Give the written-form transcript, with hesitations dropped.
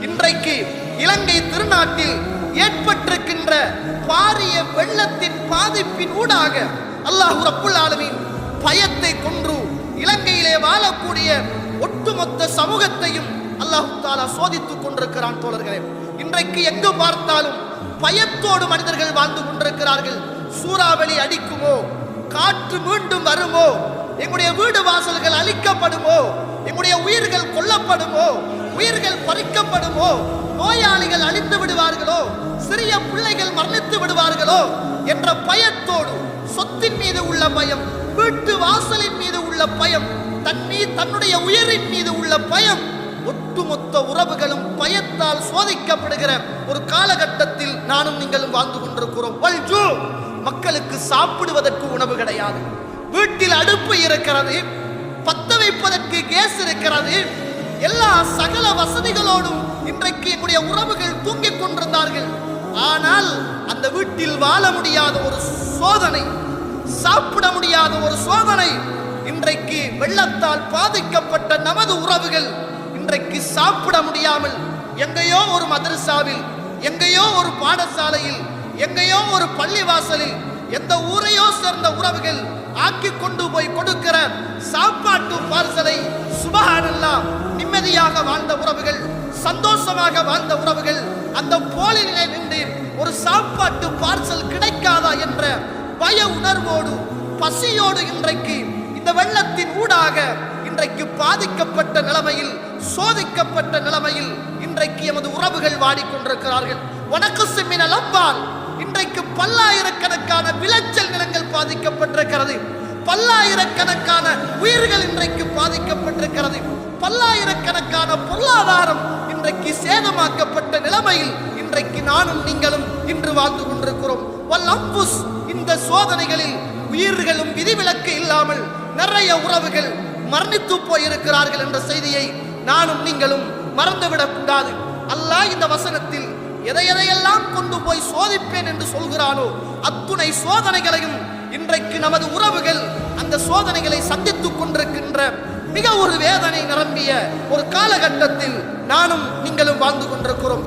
இன்றைக்கு இலங்கை திருநாட்டில் ஏற்பட்டிருக்கின்ற பாரிய வெள்ளத்தின் பாதிப்பின் ஊடாக அல்லாஹ் ரப்புல் ஆலமீன் பயத்தை கொன்று இலங்கையிலே வாழக்கூடிய ஒட்டுமொத்த சமூகத்தையும் அல்லாஹ் தஆலா சோதித்துக் கொண்டிருக்கிறான். தோழர்களே, இன்றைக்கு எங்கு பார்த்தாலும் பயத்தோடு மனிதர்கள் வாழ்ந்து கொண்டிருக்கிறார்கள். சூறாவளி அடிக்குமோ, காற்று மீண்டும் வருமோ, எங்களுடைய வீடு வாசல்கள் அழிக்கப்படுமோ, எங்களுடைய உயிர்கள் கொல்லப்படுமோ, உயிர்கள் பறிக்கப்படுமோ, நோயாளிகள் அழிந்து விடுவார்களோ, சிறிய பிள்ளைகள் மரணித்து விடுவார்களோ என்ற பயத்தோடு, சொத்தின் மீது உள்ள பயம், வீட்டு வாசலின் மீது உள்ள பயம், தன்னுடைய உயிரின் மீது உள்ள பயம், ஒட்டுமொத்த உறவுகளும் பயத்தால் சோதிக்கப்படுகிற ஒரு காலகட்டத்தில் நானும் நீங்களும் வாழ்ந்து கொண்டிருக்கிறோம். மக்களுக்கு சாப்பிடுவதற்கு உணவு கிடையாது, வீட்டில் அடுப்பு இருக்கிறது, பத்த வைப்பதற்கு கேஸ் இருக்கிறது, எல்லா சகல வசதிகளோடும் இன்றைக்கு என்னுடைய உறவுகள் தூங்கிக் கொண்டிருந்தார்கள். ஆனால் அந்த வீட்டில் வாழ முடியாத ஒரு சோதனை, சாப்பிட முடியாத ஒரு சோதனை. இன்றைக்கு வெள்ளத்தால் பாதிக்கப்பட்ட நமது உறவுகள் இன்றைக்கு சாப்பிட முடியாமல் எங்கேயோ ஒரு மதரசாவில், எங்கேயோ ஒரு பாடசாலையில், எங்கேயோ ஒரு பள்ளிவாசலில், எந்த ஊரையோ சேர்ந்த உறவுகள் ஆக்கி கொண்டு போய் கொடுக்கிற சாப்பாட்டு பார்சலை சுபஹானல்லாஹ் நிம்மதியாக வாழ்ந்த உறவுகள், சந்தோஷமாக வாழ்ந்த உறவுகள் அந்த போலிலே நின்று ஒரு சாப்பாட்டு பார்சல் கிடைக்காதா என்ற பய உணர்வோடு, பசியோடு இன்றைக்கு இந்த வெள்ளத்தின் ஊடாக இன்றைக்கு பாதிக்கப்பட்ட நிலைமையில், சோதிக்கப்பட்ட நிலைமையில் இன்றைக்கு எமது உறவுகள் வாடிக்கொண்டிருக்கிறார்கள். வணக்கு சிம்மினல் அப்பால் இன்றைக்கு பல்லாயிரக்கணக்கான விளைச்சல் நிலங்கள் பாதிக்கப்பட்டிருக்கிறது, பல்லாயிரக்கணக்கான உயிர்கள் இன்றைக்கு பாதிக்கப்பட்டிருக்கிறது, பல்லாயிரக்கணக்கான பொருளாதாரம் இன்றைக்கு சேதமாக்கப்பட்ட நிலைமையில் இன்றைக்கு நானும் நீங்களும் இன்று வாழ்ந்து கொண்டிருக்கிறோம். வல்லம்புஸ், இந்த சோதனைகளில் உயிர்களும் விதிவிலக்கு இல்லாமல் நிறைய உறவுகள் மரணித்து போயிருக்கிறார்கள் என்ற செய்தியை நானும் நீங்களும் மறந்துவிடக் கூடாது. அல்லாஹ் இந்த வசனத்தில் எதையெல்லாம் கொண்டு போய் சோதிப்பேன் என்று சொல்கிறானோ அத்துணை சோதனைகளையும் இன்றைக்கு நமது உறவுகள் அந்த சோதனைகளை சந்தித்துக் கொண்டிருக்கின்ற மிக ஒரு வேதனை நிரம்பிய ஒரு காலகட்டத்தில் நானும் நீங்களும் வாழ்ந்து கொண்டிருக்கிறோம்.